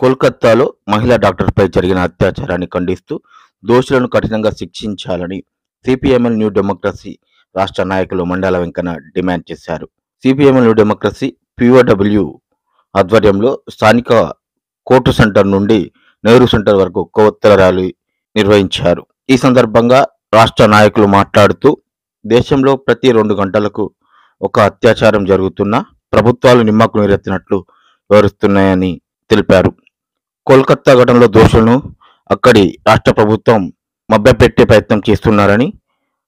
కోల్కతాలో మహిళా డాక్టర్పై జరిగిన అత్యాచారాన్ని ఖండిస్తూ దోషులను కఠినంగా శిక్షించాలని సిపిఎంఎల్ న్యూ డెమోక్రసీ రాష్ట్ర నాయకులు మండాల వెంకన్న డిమాండ్ చేశారు. సిపిఎంఎల్ న్యూ డెమోక్రసీ పిఓడబ్ల్యూ ఆధ్వర్యంలో స్థానిక కోర్టు సెంటర్ నుండి నెహ్రూ సెంటర్ వరకు కొవ్వొత్తుల ర్యాలీ నిర్వహించారు. ఈ సందర్భంగా రాష్ట్ర నాయకులు మాట్లాడుతూ దేశంలో ప్రతి 2 గంటలకు ఒక అత్యాచారం జరుగుతున్నా ప్రభుత్వాలు నిమ్మకు నీరెత్తినట్లు వివరిస్తున్నాయని తెలిపారు. కోల్కతా ఘటనలో దోషులను అక్కడి రాష్ట్ర ప్రభుత్వం మభ్యపెట్టే ప్రయత్నం చేస్తున్నారని,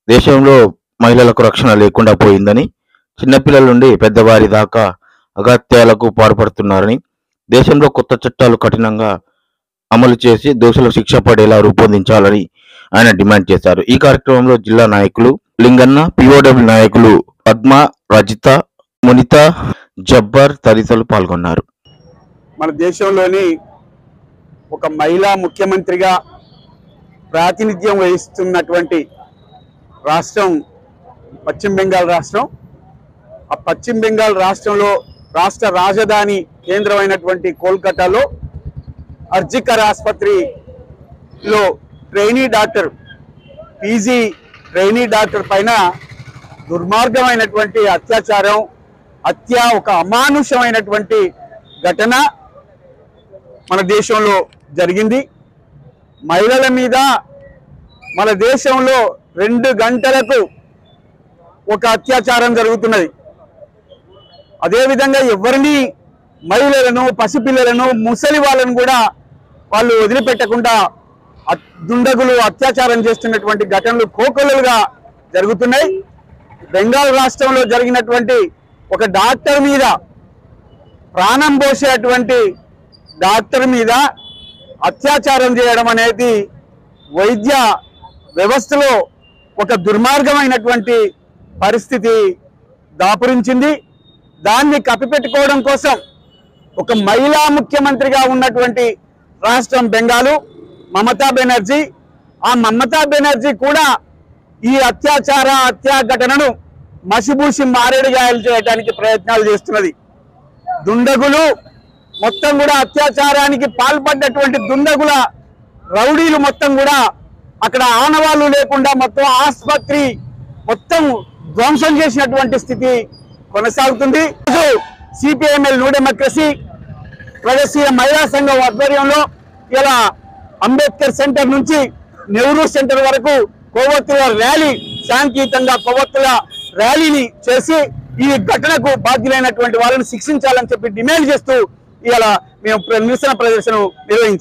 దేశంలో మహిళలకు రక్షణ లేకుండా పోయిందని, చిన్నపిల్లల నుండి పెద్దవారి దాకా అగత్యాలకు పాల్పడుతున్నారని, దేశంలో కొత్త చట్టాలు కఠినంగా అమలు చేసి దోషులకు శిక్ష పడేలా రూపొందించాలని ఆయన డిమాండ్ చేశారు. ఈ కార్యక్రమంలో జిల్లా నాయకులు లింగన్న, పిఓడబ్ల్యూ నాయకులు పద్మ, రజిత, మునిత, జబ్బర్ తదితరులు పాల్గొన్నారు. మన దేశంలోని ఒక మహిళా ముఖ్యమంత్రిగా ప్రాతినిధ్యం వహిస్తున్నటువంటి రాష్ట్రం పశ్చిమ బెంగాల్ రాష్ట్రం. ఆ పశ్చిమ బెంగాల్ రాష్ట్రంలో రాష్ట్ర రాజధాని కేంద్రమైనటువంటి కోల్కతాలో అర్జికర్ ఆసుపత్రిలో trainee doctor, PG trainee doctor పైన దుర్మార్గమైనటువంటి అత్యాచారం, ఒక అమానుషమైనటువంటి ఘటన మన దేశంలో జరిగింది. మహిళల మీద మన దేశంలో 2 గంటలకు ఒక అత్యాచారం జరుగుతున్నది. అదేవిధంగా ఎవరిని, మహిళలను, పసిపిల్లలను, ముసలి వాళ్ళను కూడా వాళ్ళు వదిలిపెట్టకుండా దుండగులు అత్యాచారం చేస్తున్నటువంటి ఘటనలు కోకొల్లలుగా జరుగుతున్నాయి. బెంగాల్ రాష్ట్రంలో జరిగినటువంటి ఒక డాక్టర్ మీద, ప్రాణం పోసేటువంటి డాక్టర్ మీద అత్యాచారం చేయడం అనేది వైద్య వ్యవస్థలో ఒక దుర్మార్గమైనటువంటి పరిస్థితి దాపురించింది. దాన్ని కప్పిపెట్టుకోవడం కోసం ఒక మహిళా ముఖ్యమంత్రిగా ఉన్నటువంటి రాష్ట్రం బెంగాలు, మమతా బెనర్జీ, ఆ మమతా బెనర్జీ కూడా ఈ హత్యా ఘటనను మసిబూసి మారేడుగాయలు చేయడానికి ప్రయత్నాలు చేస్తున్నది. దుండగులు మొత్తం కూడా అత్యాచారానికి పాల్పడ్డటువంటి దుండగుల రౌడీలు మొత్తం కూడా అక్కడ ఆనవాళ్లు లేకుండా మొత్తం ఆసుపత్రి మొత్తం ధ్వంసం చేసినటువంటి స్థితి కొనసాగుతుంది. సిపిఎంఎల్ న్యూ డెమోక్రసీ ప్రగతిశీల మహిళా సంఘం ఆధ్వర్యంలో ఇలా అంబేద్కర్ సెంటర్ నుంచి నెహ్రూ సెంటర్ వరకు కొవ్వొత్తుల ర్యాలీ, శాంతియుతంగా కొవ్వొత్తుల ర్యాలీని చేసి ఈ ఘటనకు బాధ్యులైనటువంటి వాళ్ళని శిక్షించాలని చెప్పి డిమాండ్ చేస్తూ ఇలా మేము నిరసన ప్రదర్శన నిర్వహించాం.